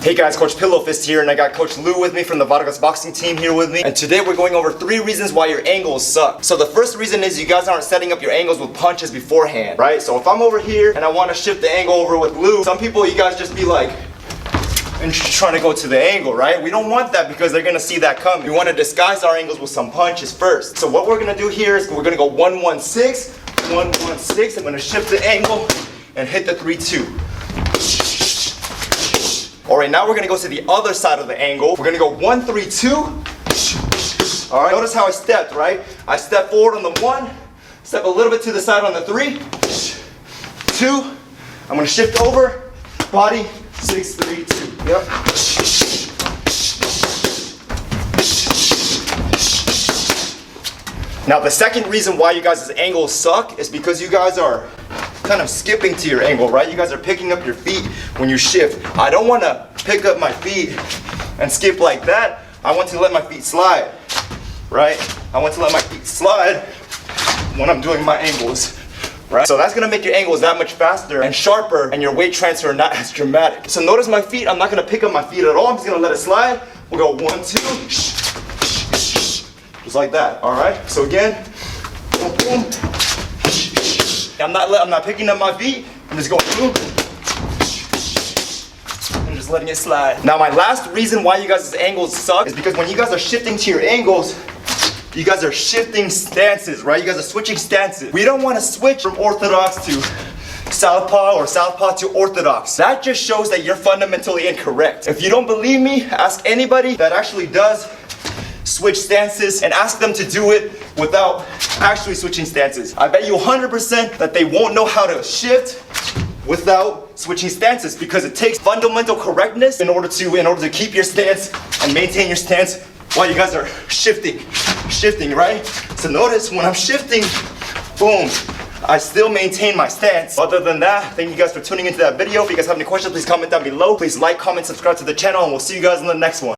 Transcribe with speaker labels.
Speaker 1: Hey guys, Coach Pillowfist here, and I got Coach Lou with me from the Vargas boxing team here with me. And today we're going over 3 reasons why your angles suck. So the first reason is you guys aren't setting up your angles with punches beforehand, right? So if I'm over here and I want to shift the angle over with Lou, some people, you guys just be like, and trying to go to the angle, right? We don't want that because they're gonna see that coming. We want to disguise our angles with some punches first. So what we're gonna do here is we're gonna go 1-1-6, 1-1-6. I'm gonna shift the angle and hit the 3-2. Alright, now we're gonna go to the other side of the angle. We're gonna go 1-3-2. Alright, notice how I stepped, right? I step forward on the 1, step a little bit to the side on the 3, 2. I'm gonna shift over, body, 6-3-2. Yep. Now the second reason why you guys' angles suck is because you guys are kind of skipping to your angle, right? You guys are picking up your feet when you shift. I don't want to pick up my feet and skip like that. I want to let my feet slide, right? I want to let my feet slide when I'm doing my angles, right? So that's going to make your angles that much faster and sharper, and your weight transfer not as dramatic. So notice my feet, I'm not going to pick up my feet at all. I'm just going to let it slide. We'll go 1, 2, just like that, all right? So again, boom, boom. I'm not picking up my feet. I'm just going boom. I'm just letting it slide. Now my last reason why you guys' angles suck is because when you guys are shifting to your angles, you guys are shifting stances, right? You guys are switching stances. We don't want to switch from orthodox to southpaw or southpaw to orthodox. That just shows that you're fundamentally incorrect. If you don't believe me, ask anybody that actually does switch stances and ask them to do it without actually switching stances. I bet you 100% that they won't know how to shift without switching stances, because it takes fundamental correctness in order to keep your stance and maintain your stance while you guys are shifting, right? So notice when I'm shifting, boom, I still maintain my stance. Other than that, thank you guys for tuning into that video. If you guys have any questions, please comment down below. Please like, comment, subscribe to the channel, and we'll see you guys in the next one.